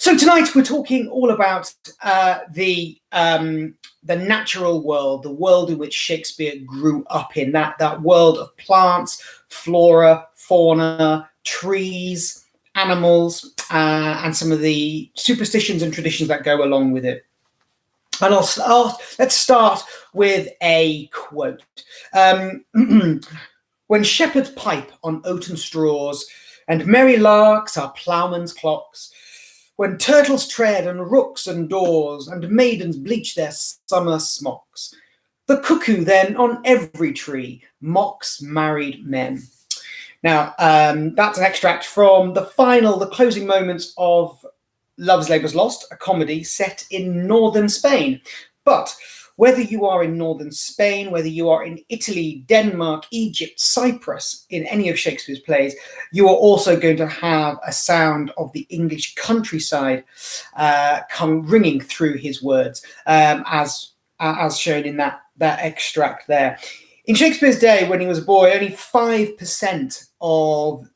So tonight we're talking all about the natural world, the world in which Shakespeare grew up in, that world of plants, flora, fauna, trees, animals, and some of the superstitions and traditions that go along with it. And let's start with a quote. When shepherds pipe on oaten straws, and merry larks are ploughmen's clocks, when turtles tread and rooks and daws, and maidens bleach their summer smocks, the cuckoo then on every tree mocks married men. Now, that's an extract from the closing moments of Love's Labour's Lost, a comedy set in northern Spain. But whether you are in northern Spain, whether you are in Italy, Denmark, Egypt, Cyprus, in any of Shakespeare's plays, you are also going to have a sound of the English countryside come ringing through his words, as shown in that extract there. In Shakespeare's day, when he was a boy, only 5% of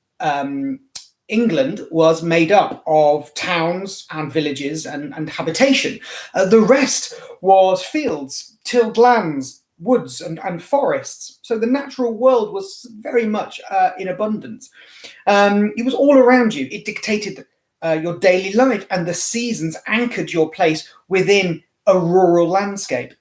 England was made up of towns and villages and habitation. The rest was fields, tilled lands, woods and forests. So the natural world was very much in abundance. It was all around you. It dictated your daily life, and the seasons anchored your place within a rural landscape.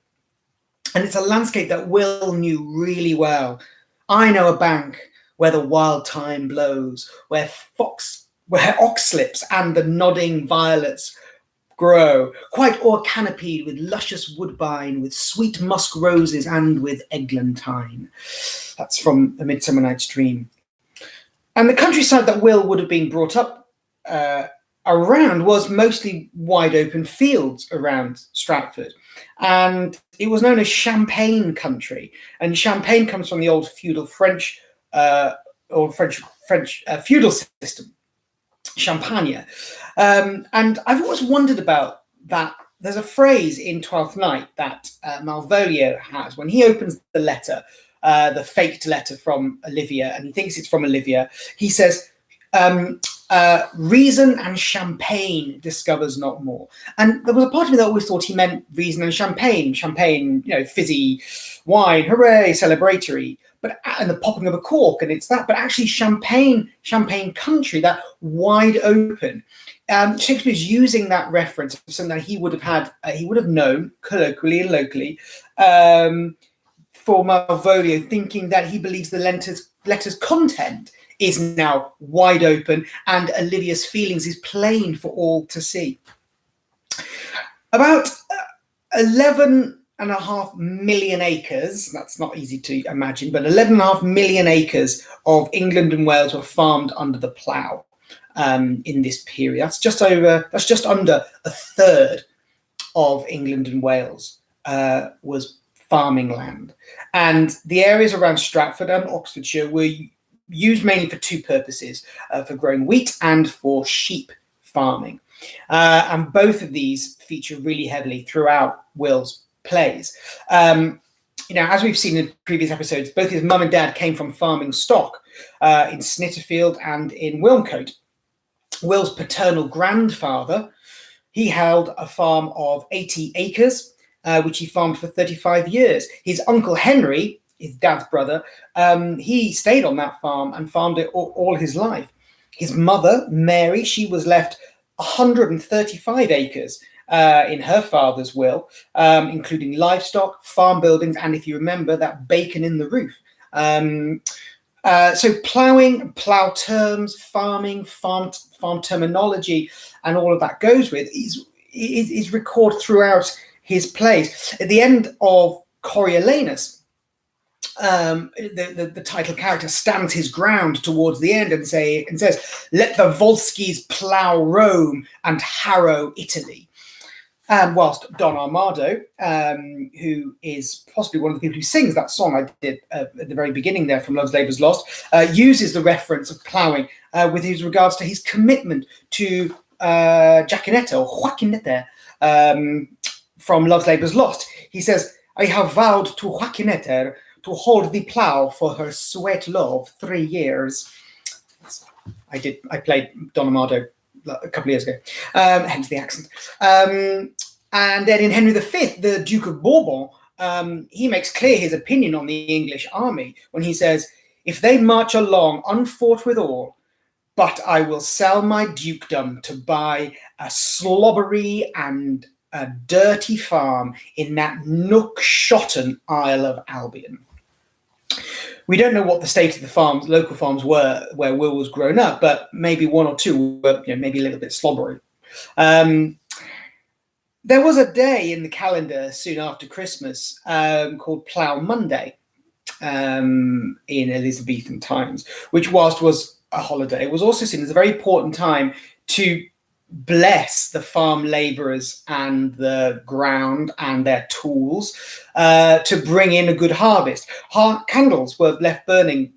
And it's a landscape that Will knew really well. I know a bank where the wild thyme blows, where oxlips and the nodding violets grow, quite o'er-canopied with luscious woodbine, with sweet musk roses, and with eglantine. That's from A Midsummer Night's Dream. And the countryside that Will would have been brought up around was mostly wide open fields around Stratford. And it was known as Champagne country. And Champagne comes from the old feudal French feudal system, Champagne. And I've always wondered about that. There's a phrase in Twelfth Night that Malvolio has when he opens the letter, the faked letter from Olivia, and he thinks it's from Olivia. He says, reason and champagne discovers not more. And there was a part of me that always thought he meant reason and champagne, fizzy wine, hooray, celebratory, and the popping of a cork, and it's that. But actually, champagne country, that wide open. Shakespeare's using that reference of something that he would have known colloquially and locally, for Malvolio, thinking that he believes the letter's content is now wide open and Olivia's feelings is plain for all to see. About 11.5 million acres, that's not easy to imagine, but 11.5 million acres of England and Wales were farmed under the plough in this period. That's just under a third of England and Wales was farming land. And the areas around Stratford and Oxfordshire were used mainly for two purposes, for growing wheat and for sheep farming. And both of these feature really heavily throughout Will's plays. As we've seen in previous episodes, both his mum and dad came from farming stock in Snitterfield and in Wilmcote. Will's paternal grandfather, he held a farm of 80 acres, which he farmed for 35 years. His uncle Henry, his dad's brother, he stayed on that farm and farmed it all his life. His mother, Mary, she was left 135 acres in her father's will, including livestock, farm buildings, and if you remember, that bacon in the roof. So ploughing, plough terms, farming, farm terminology, and all of that goes with is recorded throughout his plays. At the end of Coriolanus, the title character stands his ground towards the end and says, "Let the Volscians plough Rome and harrow Italy." And whilst Don Armado, who is possibly one of the people who sings that song I did at the very beginning there from Love's Labour's Lost, uses the reference of ploughing with his regards to his commitment to Jacinetta, or Joaquinetta, from Love's Labour's Lost. He says, "I have vowed to Joaquinetta to hold the plough for her sweet love 3 years." I played Don Amado a couple of years ago, hence the accent. And then in Henry V, the Duke of Bourbon, he makes clear his opinion on the English army when he says, "If they march along unfought withal, but I will sell my dukedom to buy a slobbery and a dirty farm in that nook-shotten Isle of Albion." We don't know what the state of the farms, local farms, were where Will was grown up, but maybe one or two were, maybe a little bit slobbery. There was a day in the calendar soon after Christmas called Plough Monday in Elizabethan times, which whilst was a holiday, was also seen as a very important time to bless the farm labourers and the ground and their tools to bring in a good harvest. Candles were left burning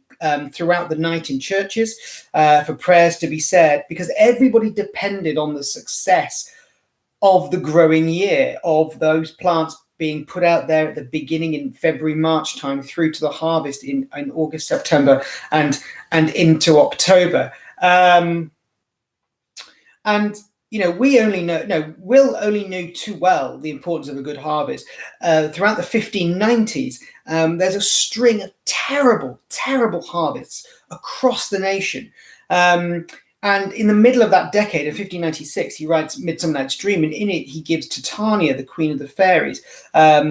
throughout the night in churches for prayers to be said, because everybody depended on the success of the growing year, of those plants being put out there at the beginning in February, March time through to the harvest in August, September, and into October. Will only knew too well the importance of a good harvest. Throughout the 1590s, there's a string of terrible, terrible harvests across the nation. And in the middle of that decade, in 1596, he writes Midsummer Night's Dream, and in it he gives Titania, the Queen of the Fairies,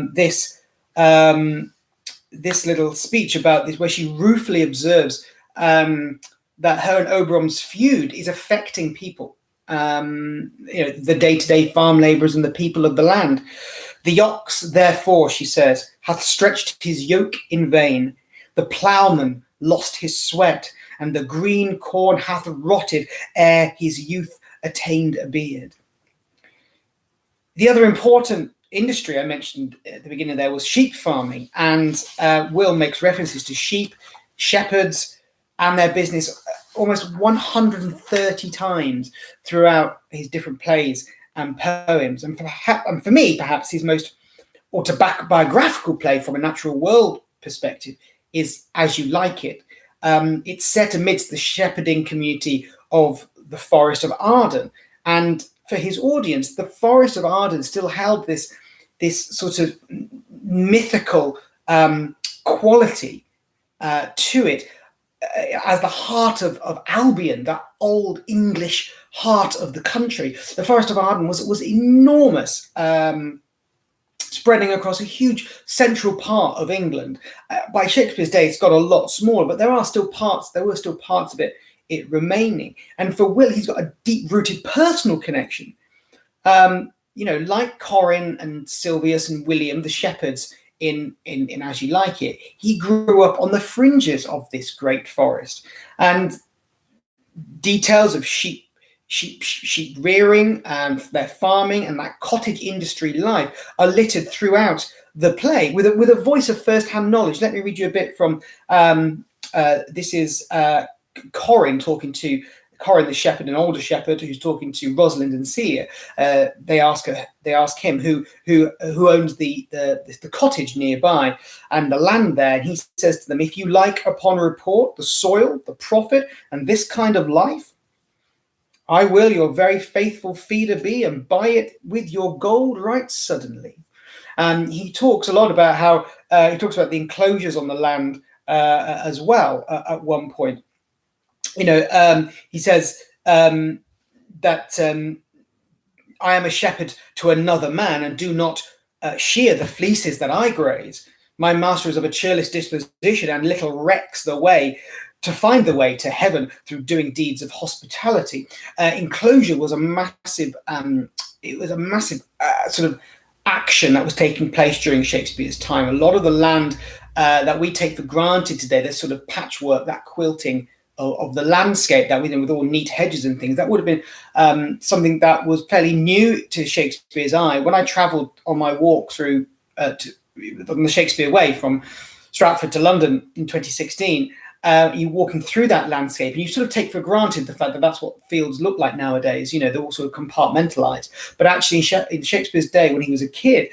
this little speech about this, where she ruefully observes that her and Oberon's feud is affecting people, the day-to-day farm labourers and the people of the land. "The ox, therefore," she says, "hath stretched his yoke in vain. The ploughman lost his sweat, and the green corn hath rotted ere his youth attained a beard." The other important industry I mentioned at the beginning there was sheep farming, and Will makes references to sheep, shepherds, and their business almost 130 times throughout his different plays and poems. And for me, perhaps his most autobiographical play from a natural world perspective is As You Like It. It's set amidst the shepherding community of the Forest of Arden. And for his audience, the Forest of Arden still held this sort of mythical quality to it, as the heart of Albion, that old English heart of the country. The Forest of Arden was enormous, spreading across a huge central part of England. By Shakespeare's day, it's got a lot smaller, but there were still parts of it remaining. And for Will, he's got a deep-rooted personal connection. Like Corin and Silvius and William, the shepherds in As You Like It, he grew up on the fringes of this great forest, and details of sheep rearing and their farming and that cottage industry life are littered throughout the play with a voice of first-hand knowledge. Let me read you a bit from this is Corin talking to Corin the shepherd, an older shepherd who's talking to Rosalind and Celia. They ask him who owns the cottage nearby and the land there, and he says to them, "If you like upon report the soil, the profit, and this kind of life, I will your very faithful feeder be, and buy it with your gold right suddenly." He talks a lot about how he talks about the enclosures on the land as well at one point. He says that "I am a shepherd to another man, and do not shear the fleeces that I graze. My master is of a churlish disposition, and little recks the way to find the way to heaven through doing deeds of hospitality." Enclosure was a massive, sort of action that was taking place during Shakespeare's time. A lot of the land that we take for granted today, this sort of patchwork, that quilting of the landscape that we know with all neat hedges and things, that would have been something that was fairly new to Shakespeare's eye. When I travelled on my walk through on the Shakespeare Way from Stratford to London in 2016, you're walking through that landscape and you sort of take for granted the fact that that's what fields look like nowadays. They're all sort of compartmentalized. But actually in Shakespeare's day, when he was a kid,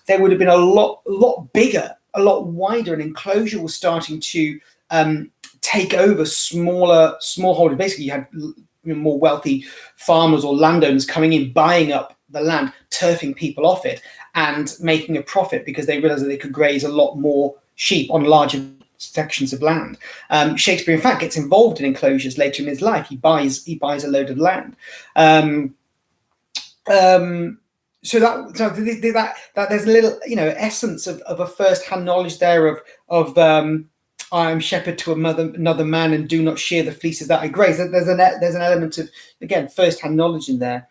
they would have been a lot bigger, a lot wider, and enclosure was starting to take over smallholder. Basically, you had more wealthy farmers or landowners coming in, buying up the land, turfing people off it, and making a profit because they realized that they could graze a lot more sheep on larger sections of land. Shakespeare, in fact, gets involved in enclosures later in his life. He buys a load of land. So that there's a little, essence of a first-hand knowledge there of I am shepherd to another man, and do not shear the fleeces that I graze. There's an element of, again, first-hand knowledge in there.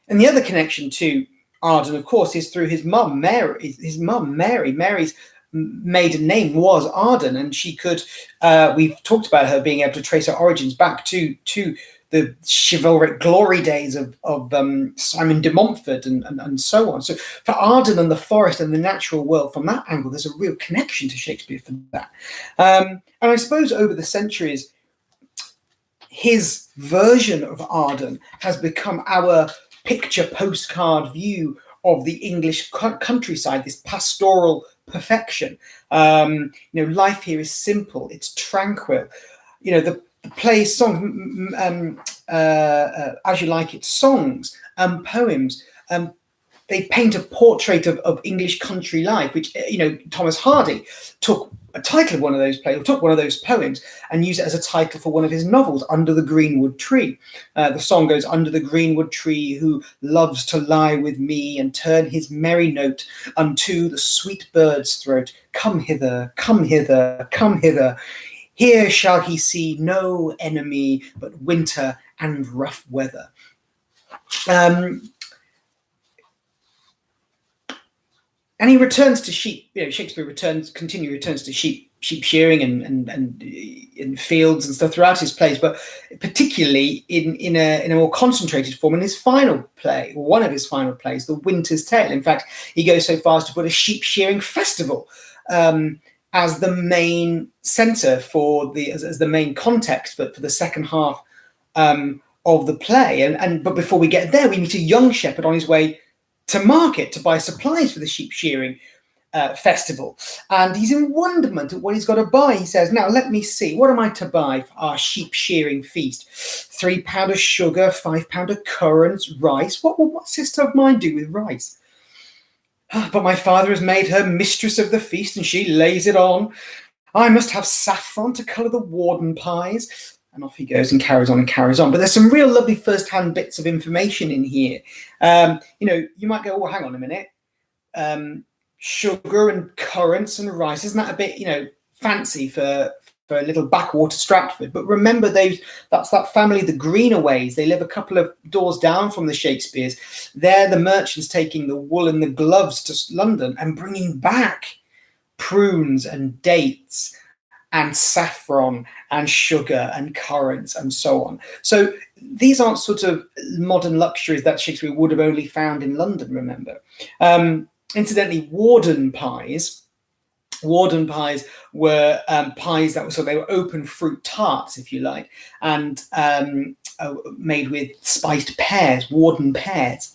And the other connection to Arden, of course, is through his mum, Mary. Mary's maiden name was Arden, and she could. We've talked about her being able to trace her origins back to the chivalric glory days of Simon de Montfort and so on. So for Arden and the forest and the natural world, from that angle, there's a real connection to Shakespeare for that. And I suppose over the centuries, his version of Arden has become our picture postcard view of the English countryside, this pastoral perfection. Life here is simple, it's tranquil. The plays, songs, as you like it, songs and poems. They paint a portrait of English country life, which, Thomas Hardy took a title of one of those plays, or took one of those poems and used it as a title for one of his novels, Under the Greenwood Tree. The song goes, under the greenwood tree, who loves to lie with me and turn his merry note unto the sweet bird's throat. Come hither, come hither, come hither. Here shall he see no enemy but winter and rough weather. And he returns to sheep. Shakespeare returns to sheep shearing and fields and stuff throughout his plays, but particularly in a more concentrated form in his final play, or one of his final plays, The Winter's Tale. In fact, he goes so far as to put a sheep shearing festival as the main center as the main context for the second half of the play. But before we get there, we meet a young shepherd on his way to market to buy supplies for the sheep shearing festival, and he's in wonderment at what he's got to buy. He says, "Now let me see, what am I to buy for our sheep shearing feast? £3 of sugar, £5 of currants, rice. What will my sister of mine do with rice? But my father has made her mistress of the feast, and she lays it on. I must have saffron to colour the warden pies." And off he goes and carries on and carries on. But there's some real lovely first-hand bits of information in here. You might go, "Oh, hang on a minute. Sugar and currants and rice, isn't that a bit, fancy for a little backwater Stratford?" But remember, that's that family, the Greenaways. They live a couple of doors down from the Shakespeares. They're the merchants taking the wool and the gloves to London and bringing back prunes and dates and saffron and sugar and currants and so on. So these aren't sort of modern luxuries that Shakespeare would have only found in London, remember. Incidentally, warden pies were pies they were open fruit tarts, if you like, and made with spiced pears, warden pears.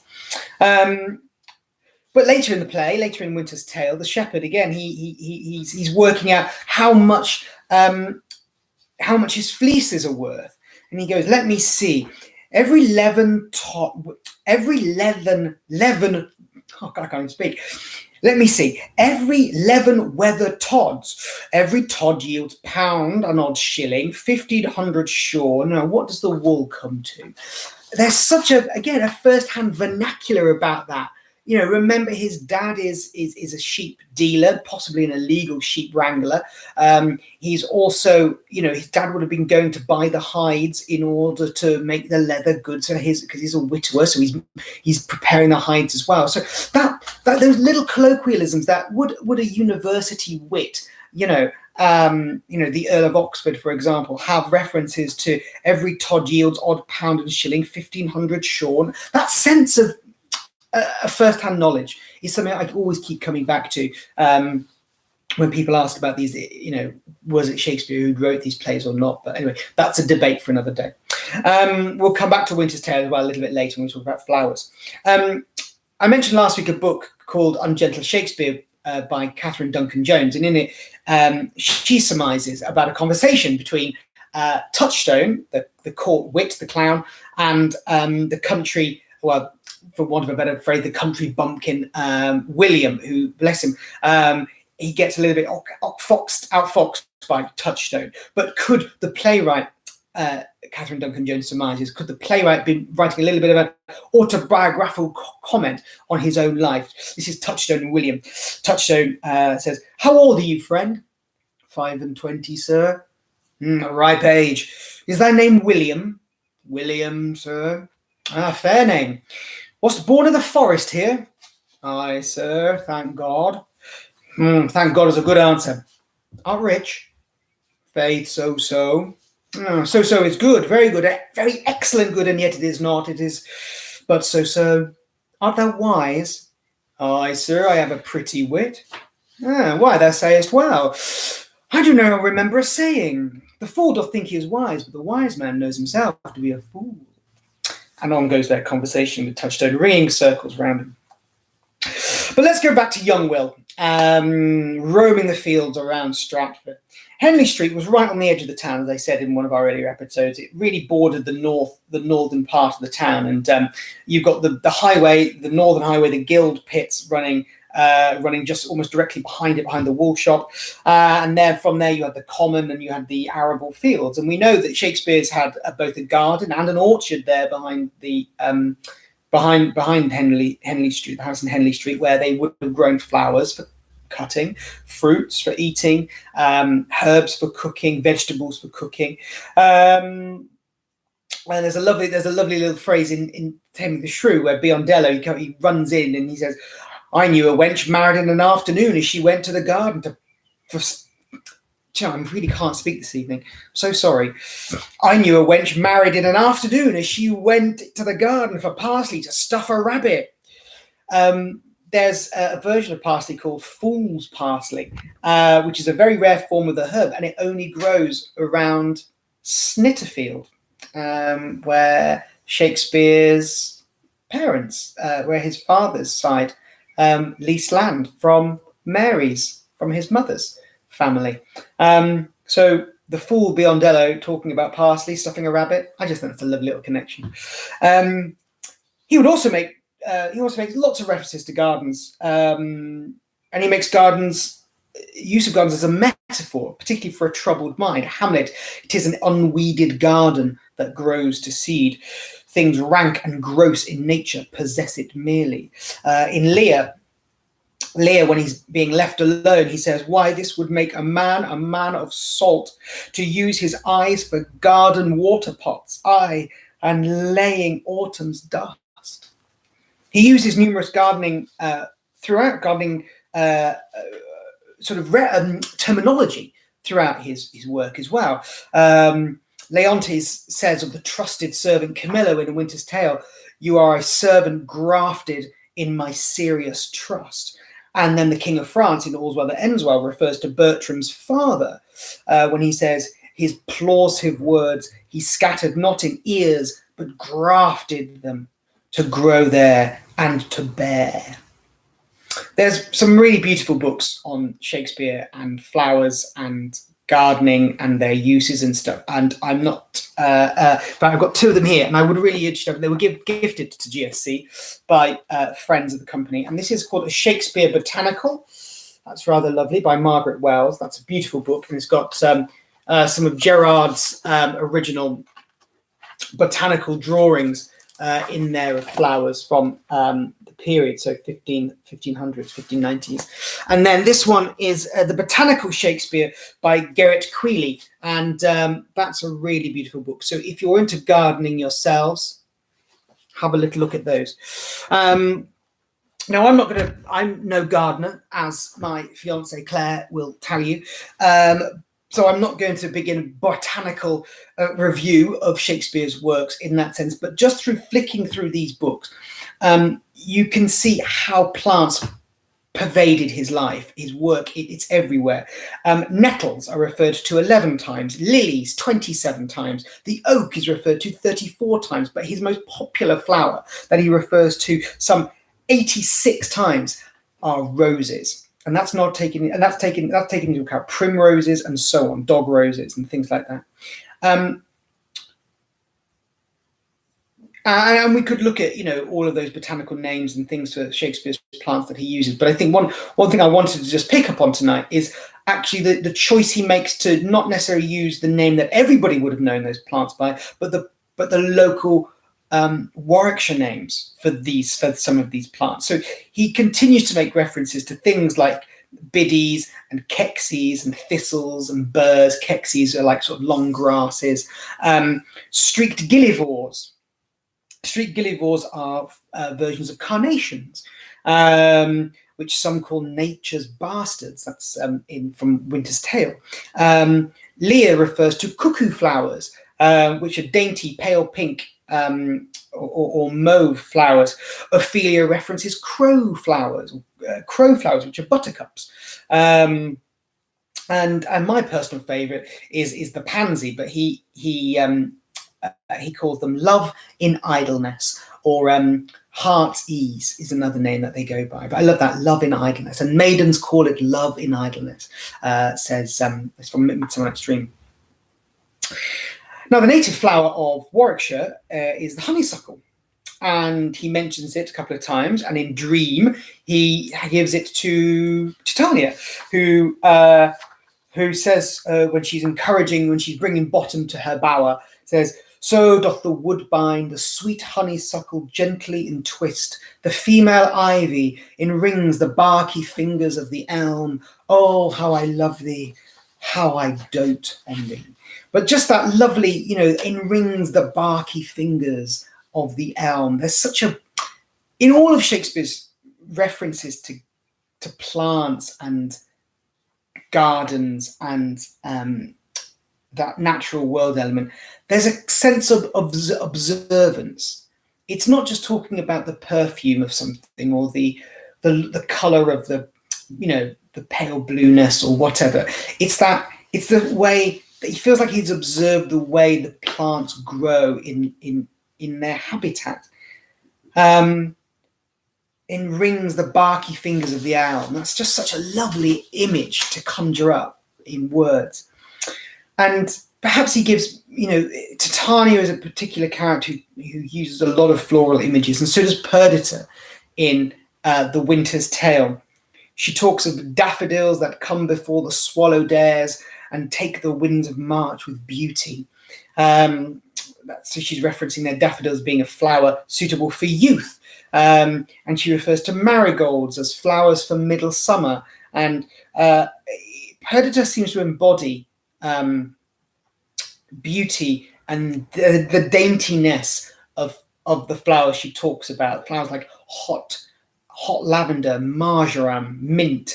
But later in the play, later in Winter's Tale, the shepherd again, he's working out how much his fleeces are worth, and he goes, "Let me see, every leaven. Oh God, I can't even speak. Let me see, every 11 weather tods. Every tod yields £1, an odd shilling, 1,500 shorn. Now, what does the wool come to?" There's such a first-hand vernacular about that. Remember, his dad is a sheep dealer, possibly an illegal sheep wrangler. He's also, his dad would have been going to buy the hides in order to make the leather goods because he's a widower, so he's preparing the hides as well. So that those little colloquialisms that would a university wit, the Earl of Oxford, for example, have references to every tod yields odd £1 and shilling, 1,500 shorn. That sense of first-hand knowledge is something I always keep coming back to when people ask about these, was it Shakespeare who wrote these plays or not? But anyway, that's a debate for another day. We'll come back to Winter's Tale as well a little bit later when we talk about flowers. I mentioned last week a book called Ungentle Shakespeare by Catherine Duncan Jones, and in it she surmises about a conversation between Touchstone, the court wit, the clown, and the country, well, for want of a better phrase, the country bumpkin, William, who, bless him, he gets a little bit outfoxed by Touchstone. But could the playwright, Catherine Duncan-Jones surmises, could the playwright be writing a little bit of an autobiographical comment on his own life? This is Touchstone and William. Touchstone says, "How old are you, friend?" 25, sir. A ripe age. Is thy name William? William, sir. Fair name. Wast born in the forest here? Aye, sir, thank God. Thank God is a good answer. Art rich? Faith, so-so. So-so is good, very good, very excellent good, and yet it is not. It is but so-so. Art thou wise? Aye, sir, I have a pretty wit. Why, thou sayest well. I do now remember a saying, the fool doth think he is wise, but the wise man knows himself to be a fool. And on goes their conversation with Touchstone, ringing circles round him. But let's go back to young Will, roaming the fields around Stratford. Henley Street was right on the edge of the town, as I said in one of our earlier episodes. It really bordered the northern part of the town, and you've got the highway, the northern highway, the Guild pits running just almost directly behind it, behind the wool shop, and then from there you had the common and you had the arable fields. And we know that Shakespeare's had both a garden and an orchard there behind the behind Henley Street, the house in Henley Street, where they would have grown flowers for cutting, fruits for eating, herbs for cooking, vegetables for cooking. And there's a lovely little phrase in Taming the Shrew where Biondello, he runs in and he says, "I knew a wench married in an afternoon as she went to the garden to..." I really can't speak this evening. I'm so sorry. "I knew a wench married in an afternoon as she went to the garden for parsley to stuff a rabbit." There's a version of parsley called fool's parsley, which is a very rare form of the herb, and it only grows around Snitterfield, where Shakespeare's parents, where his father's side leased land from his mother's family. So the fool Biondello talking about parsley stuffing a rabbit, I just think that's a lovely little connection. He also makes lots of references to gardens, and he makes use of gardens as a metaphor, particularly for a troubled mind. Hamlet, "It is an unweeded garden that grows to seed. Things rank and gross in nature possess it merely." In Lear, when he's being left alone, he says, "Why, this would make a man of salt, to use his eyes for garden water pots, aye, and laying autumn's dust." He uses numerous gardening terminology throughout his work as well. Leontes says of the trusted servant Camillo in A Winter's Tale, "You are a servant grafted in my serious trust." And then the King of France in All's Well That Ends Well refers to Bertram's father when he says, "His plausive words he scattered not in ears, but grafted them to grow there and to bear." There's some really beautiful books on Shakespeare and flowers and gardening and their uses and stuff. And I'm not, but I've got two of them here, and I would really urge them. They were gifted to GFC by friends of the company. And this is called A Shakespeare Botanical. That's rather lovely, by Margaret Wells. That's a beautiful book, and it's got some of Gerard's original botanical drawings in there of flowers from the period, so 1500s, 1590s. And then this one is The Botanical Shakespeare by Gerrit Queeley, and that's a really beautiful book. So if you're into gardening yourselves, have a little look at those. Now, I'm no gardener, as my fiancée Claire will tell you. So I'm not going to begin a botanical review of Shakespeare's works in that sense, but just through flicking through these books, you can see how plants pervaded his life, his work. It's everywhere. Nettles are referred to 11 times, lilies 27 times, the oak is referred to 34 times, but his most popular flower that he refers to some 86 times are roses. And that's taken into account primroses and so on, dog roses and things like that. And we could look at, all of those botanical names and things for Shakespeare's plants that he uses. But I think one thing I wanted to just pick up on tonight is actually the choice he makes to not necessarily use the name that everybody would have known those plants by, but the local Warwickshire names for some of these plants. So he continues to make references to things like biddies and kexies and thistles and burrs. Kexies are like sort of long grasses. Streaked gillivores. Streaked gillivores are versions of carnations, which some call nature's bastards. That's from Winter's Tale. Lear refers to cuckoo flowers, which are dainty, pale pink or mauve flowers. Ophelia references crow flowers, which are buttercups. And my personal favourite is the pansy, but he calls them love in idleness, or heart's ease is another name that they go by. But I love that, love in idleness. And maidens call it love in idleness, says it's from Midsummer Night's Dream. Now, the native flower of Warwickshire is the honeysuckle. And he mentions it a couple of times. And in Dream, he gives it to Titania, who says, when she's bringing bottom to her bower, says, "So doth the woodbine the sweet honeysuckle gently entwist, the female ivy enrings the barky fingers of the elm. Oh, how I love thee, how I dote on thee." But just that lovely, enrings the barky fingers of the elm. There's in all of Shakespeare's references to plants and gardens and that natural world element, there's a sense of observance. It's not just talking about the perfume of something or the color of the pale blueness or whatever. It's the way that he feels like he's observed the way the plants grow in their habitat. Enrings the barky fingers of the elm. That's just such a lovely image to conjure up in words. And perhaps he gives, Titania is a particular character who uses a lot of floral images, and so does Perdita in The Winter's Tale. She talks of daffodils that come before the swallow dares and take the winds of March with beauty. So she's referencing their daffodils being a flower suitable for youth. And she refers to marigolds as flowers for middle summer. And Perdita seems to embody beauty and the daintiness of the flowers she talks about. Flowers like hot lavender, marjoram, mint.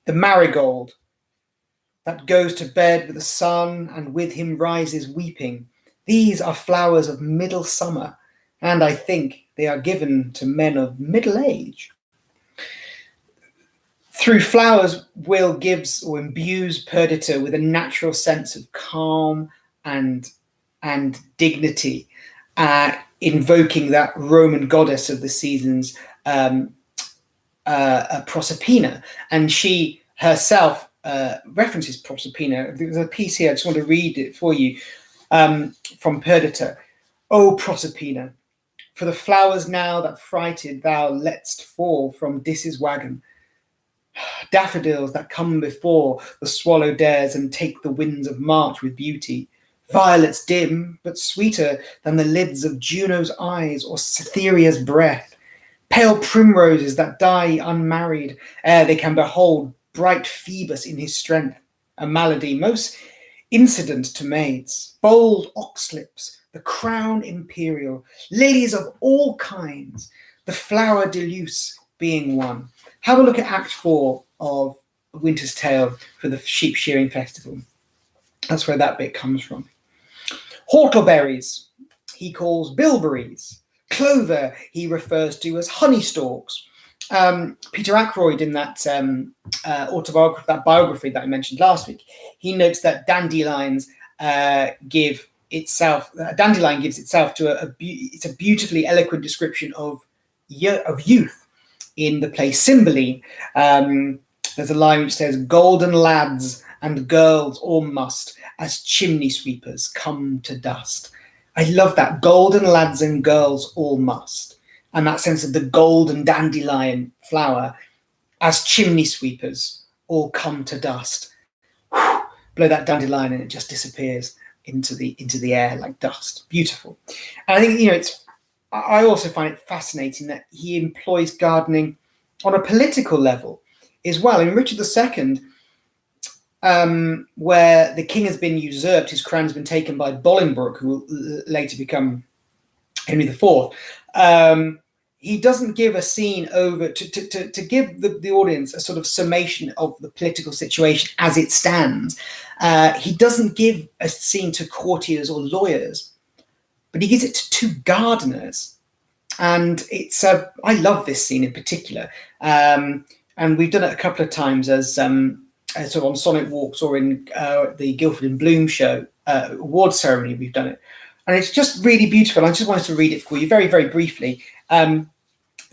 The marigold that goes to bed with the sun and with him rises weeping. These are flowers of middle summer, and I think they are given to men of middle age. Through flowers, Will gives or imbues Perdita with a natural sense of calm and dignity, invoking that Roman goddess of the seasons, Proserpina. And she herself references Proserpina. There's a piece here, I just want to read it for you, from Perdita. "O Proserpina, for the flowers now that frighted thou lett'st fall from Dis's wagon, daffodils that come before the swallow dares and take the winds of March with beauty, violets dim but sweeter than the lids of Juno's eyes or Cytherea's breath, pale primroses that die unmarried ere they can behold bright Phoebus in his strength, a malady most incident to maids, bold oxlips, the crown imperial, lilies of all kinds, the flower de luce being one." Have a look at Act 4 of Winter's Tale for the sheep shearing festival. That's where that bit comes from. Whortleberries, he calls bilberries. Clover, he refers to as honey stalks. Peter Ackroyd, in that autobiography, that biography that I mentioned last week, he notes that dandelions gives itself to it's a beautifully eloquent description of youth. In the play Cymbeline, there's a line which says, "Golden lads and girls all must, as chimney sweepers, come to dust. I love that. Golden lads and girls all must. And that sense of the golden dandelion flower, as chimney sweepers all come to dust. Blow that dandelion and it just disappears into the air like dust. Beautiful. And I think, I also find it fascinating that he employs gardening on a political level as well. In Richard II, where the king has been usurped, his crown has been taken by Bolingbroke, who will later become Henry IV. He doesn't give a scene over to give the audience a sort of summation of the political situation as it stands. He doesn't give a scene to courtiers or lawyers, but he gives it to two gardeners. And it's I love this scene in particular. And we've done it a couple of times as sort of on Sonnet Walks or in the Guildford and Bloom show award ceremony. We've done it. And it's just really beautiful. I just wanted to read it for you very, very briefly. The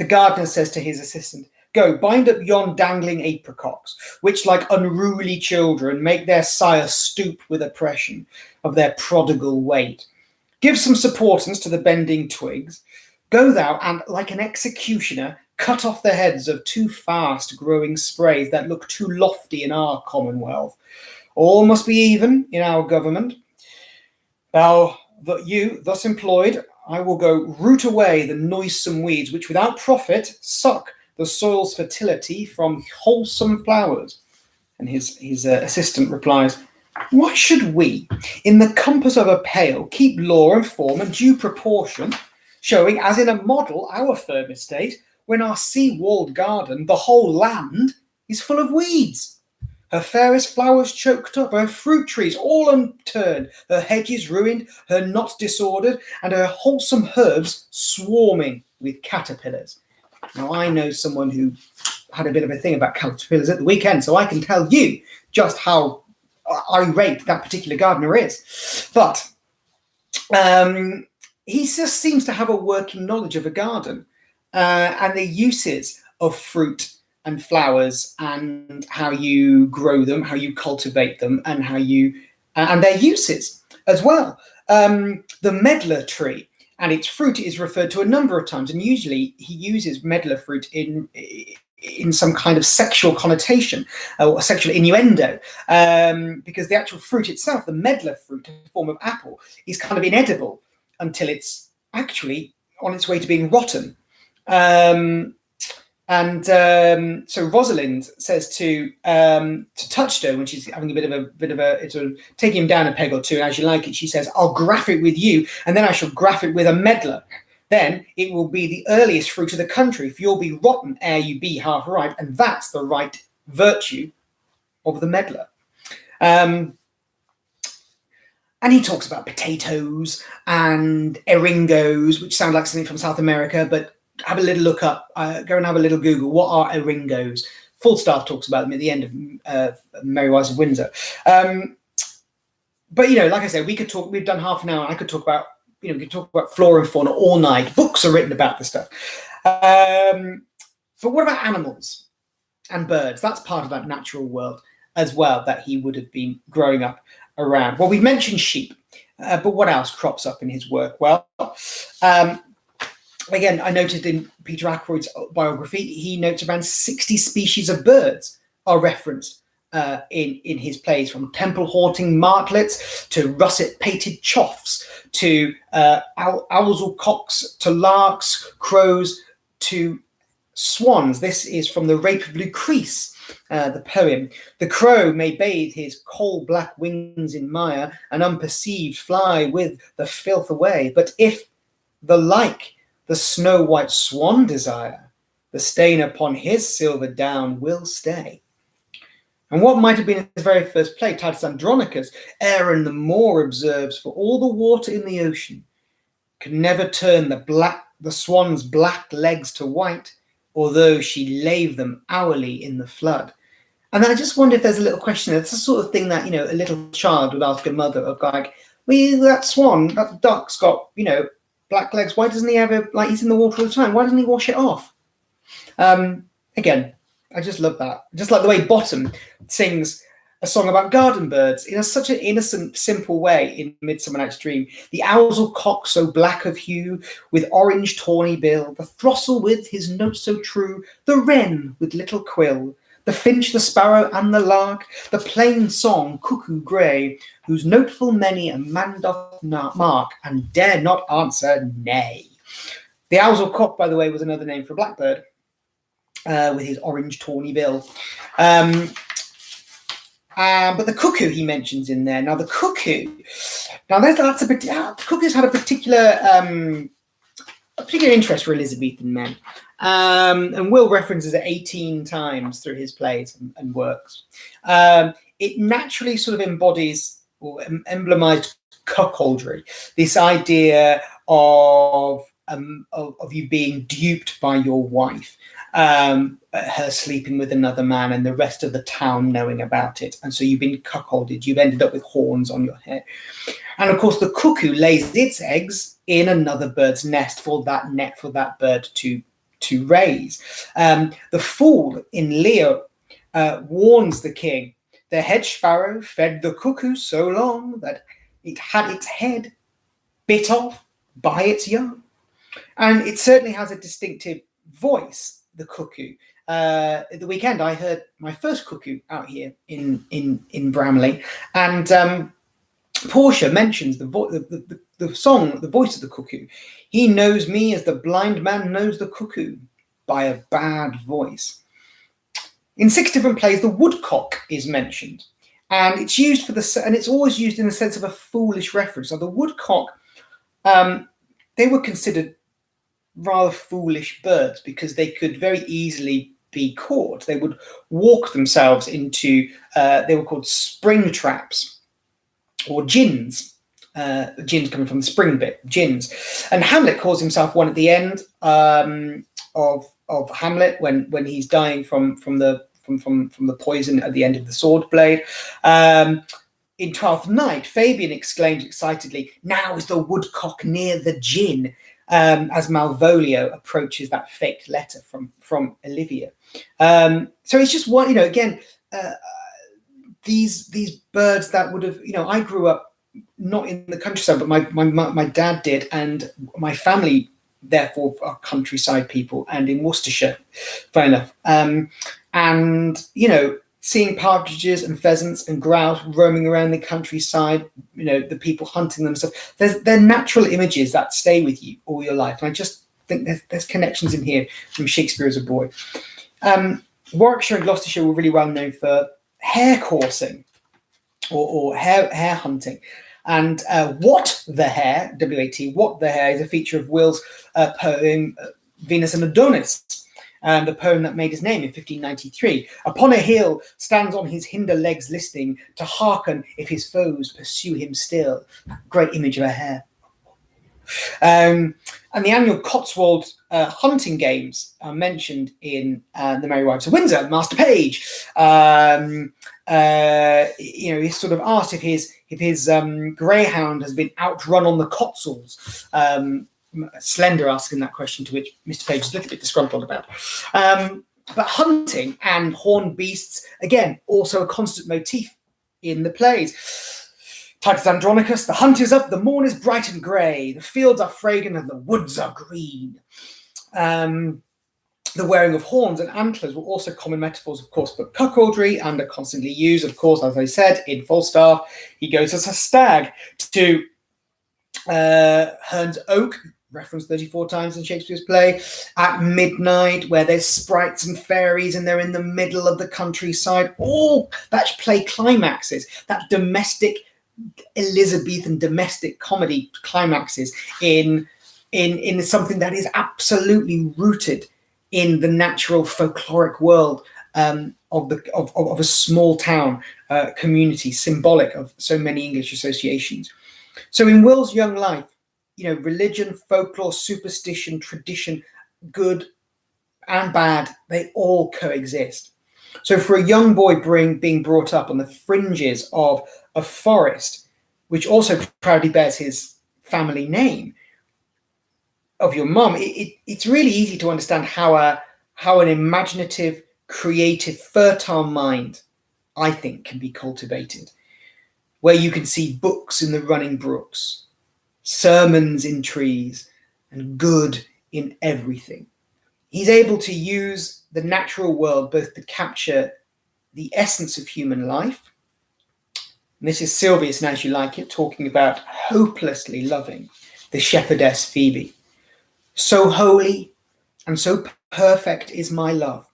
gardener says to his assistant, "Go, bind up yon dangling apricocks, which like unruly children make their sire stoop with oppression of their prodigal weight. Give some supportance to the bending twigs. Go thou, and like an executioner, cut off the heads of too fast growing sprays that look too lofty in our commonwealth. All must be even in our government. You, thus employed, I will go root away the noisome weeds, which without profit suck the soil's fertility from wholesome flowers." And his assistant replies, "Why should we, in the compass of a pale, keep law and form and due proportion, showing as in a model our firm estate, when our sea-walled garden, the whole land, is full of weeds? Her fairest flowers choked up, her fruit trees all unturned, her hedges ruined, her knots disordered, and her wholesome herbs swarming with caterpillars." Now, I know someone who had a bit of a thing about caterpillars at the weekend, so I can tell you just how irate that particular gardener is. But he just seems to have a working knowledge of a garden and the uses of fruit and flowers and how you grow them, how you cultivate them, and how you and their uses as well. The medlar tree and its fruit is referred to a number of times, and usually he uses medlar fruit in some kind of sexual connotation or sexual innuendo, because the actual fruit itself, the medlar fruit, a form of apple, is kind of inedible until it's actually on its way to being rotten. So Rosalind says to Touchstone, when she's having a bit of a sort of taking him down a peg or two, and as you like it, she says, "I'll graff it with you, and then I shall graff it with a medlar. Then it will be the earliest fruit of the country, for you'll be rotten ere you be half ripe, and that's the right virtue of the medlar." And he talks about potatoes and eringos, which sound like something from South America, but have a little look up, go and have a little Google. What are eringos? Falstaff talks about them at the end of Merry Wives of Windsor. But, like I said, we've done half an hour. I could talk about, we could talk about flora and fauna all night. Books are written about this stuff. But what about animals and birds? That's part of that natural world as well that he would have been growing up around. Well, we've mentioned sheep, but what else crops up in his work? Well, again, I noted in Peter Ackroyd's biography, he notes around 60 species of birds are referenced in his plays, from temple-haunting martlets to russet-pated choughs to owls-or-cocks to larks, crows to swans. This is from The Rape of Lucrece, the poem. "The crow may bathe his coal-black wings in mire, and unperceived fly with the filth away. But if the like the snow-white swan desire, the stain upon his silver down will stay." And what might have been his very first play, Titus Andronicus, Aaron the Moor observes, "For all the water in the ocean can never turn the swan's black legs to white, although she lave them hourly in the flood." And I just wonder if there's a little question there. It's the sort of thing that, a little child would ask a mother of, like, "Well, that swan, that duck's got, black legs. Why doesn't he ever, he's in the water all the time? Why doesn't he wash it off?" Again, I just love that. Just like the way Bottom sings, a song about garden birds in such an innocent, simple way in Midsummer Night's Dream. The owlsel cock so black of hue, with orange tawny bill, the throstle with his notes so true, the wren with little quill, the finch, the sparrow, and the lark, the plain song cuckoo grey, whose noteful many a man doth mark, and dare not answer nay. The owlsel cock, by the way, was another name for a blackbird, with his orange tawny bill. But the cuckoo he mentions in there. Now the cuckoo, cuckoo's had a particular interest for Elizabethan men, and Will references it 18 times through his plays and works. It naturally sort of embodies or emblemized cuckoldry, this idea of you being duped by your wife. Her sleeping with another man and the rest of the town knowing about it. And so you've been cuckolded. You've ended up with horns on your head. And of course, the cuckoo lays its eggs in another bird's nest for that bird to raise. The fool in Lear warns the king, the hedge sparrow fed the cuckoo so long that it had its head bit off by its young. And it certainly has a distinctive voice, the cuckoo. The weekend I heard my first cuckoo out here in Bramley, and Portia mentions the song, the voice of the cuckoo. He knows me as the blind man knows the cuckoo, by a bad voice. In 6 different plays, the woodcock is mentioned, and it's used and it's always used in the sense of a foolish reference. So the woodcock, they were considered rather foolish birds because they could very easily be caught. They would walk themselves into, they were called spring traps or gins. Gins coming from the spring bit, gins. And Hamlet calls himself one at the end of Hamlet when he's dying from the poison at the end of the sword blade. In Twelfth Night, Fabian exclaims excitedly, "Now is the woodcock near the gin," as Malvolio approaches that faked letter from Olivia. So it's just one, again, these birds that would have, I grew up not in the countryside, but my dad did, and my family therefore are countryside people, and in Worcestershire, fair enough. And seeing partridges and pheasants and grouse roaming around the countryside, the people hunting them and stuff, they're natural images that stay with you all your life. And I just think there's connections in here from Shakespeare as a boy. Warwickshire and Gloucestershire were really well known for hare coursing or hare hunting. And What the Hare, W-A-T, What the Hare, is a feature of Will's poem Venus and Adonis, the poem that made his name in 1593. Upon a hill stands on his hinder legs listening to hearken if his foes pursue him still. Great image of a hare. And the annual Cotswold hunting games are mentioned in The Merry Wives of Windsor. Master Page, he's sort of asked if his greyhound has been outrun on the Cotswolds. Slender asking that question, to which Mr. Page is a little bit disgruntled about. But hunting and horned beasts, again, also a constant motif in the plays. Titus Andronicus, the hunt is up, the morn is bright and grey, the fields are fragrant and the woods are green. The wearing of horns and antlers were also common metaphors, of course, for cuckoldry, and are constantly used, of course, as I said, in Falstaff. He goes as a stag to Herne's Oak, referenced 34 times in Shakespeare's play, at midnight, where there's sprites and fairies and they're in the middle of the countryside. All that play climaxes, that domestic Elizabethan domestic comedy climaxes in something that is absolutely rooted in the natural folkloric world of a small town community, symbolic of so many English associations. So in Will's young life, religion, folklore, superstition, tradition, good and bad, they all coexist. So for a young boy being brought up on the fringes of a forest, which also proudly bears his family name of your mum, it's really easy to understand how an imaginative, creative, fertile mind I think, can be cultivated, where you can see books in the running brooks, sermons in trees, and good in everything. He's able to use the natural world both to capture the essence of human life. And this is Sylvius, and As You Like It, talking about hopelessly loving the shepherdess Phoebe. So holy and so perfect is my love,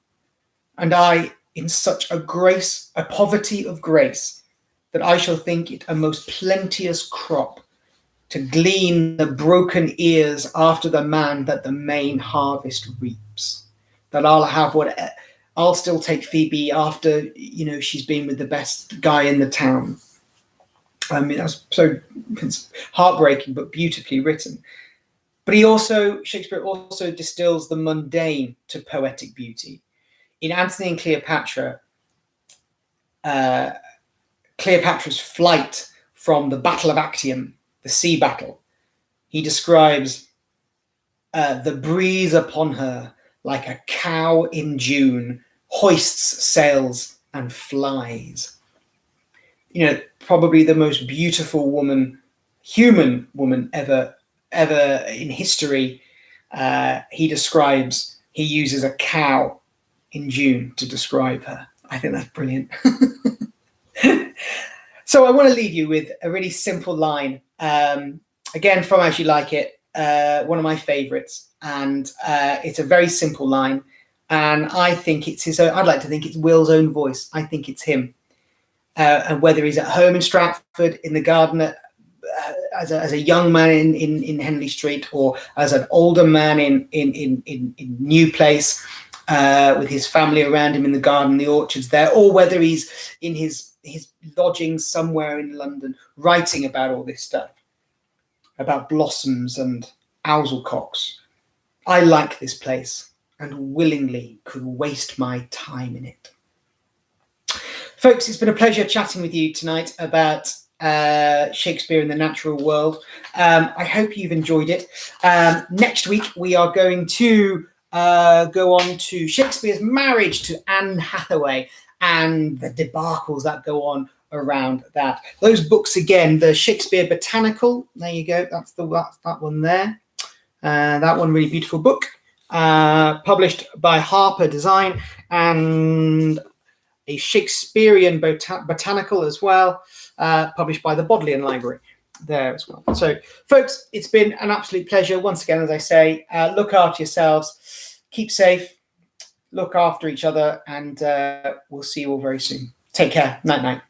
and I in such a poverty of grace, that I shall think it a most plenteous crop to glean the broken ears after the man that the main harvest reaps. That I'll still take Phoebe after, she's been with the best guy in the town. I mean, it's heartbreaking, but beautifully written. But Shakespeare also distills the mundane to poetic beauty. In Antony and Cleopatra, Cleopatra's flight from the Battle of Actium, the sea battle, he describes the breeze upon her like a cow in June, hoists sails and flies. Probably the most beautiful human woman ever in history. He uses a cow in June to describe her. I think that's brilliant. So I want to leave you with a really simple line, again from As You Like It, one of my favorites, and it's a very simple line, and I think it's his own. I'd like to think it's Will's own voice. I think it's him, and whether he's at home in Stratford, in the garden as a young man in Henley Street, or as an older man in New Place, with his family around him in the garden, the orchards there, or whether he's in his lodgings somewhere in London writing about all this stuff, about blossoms and owlscocks. I like this place and willingly could waste my time in it. Folks, it's been a pleasure chatting with you tonight about Shakespeare in the natural world. I hope you've enjoyed it. Next week, we are going to go on to Shakespeare's marriage to Anne Hathaway and the debacles that go on around that. Those books again, the Shakespeare Botanical, there you go, that's that one there. That one, really beautiful book, published by Harper Design, and a Shakespearean Botanical as well, published by the Bodleian Library there as well. So, folks, it's been an absolute pleasure. Once again, as I say, look after yourselves, keep safe, look after each other, and we'll see you all very soon. Take care. Night, night.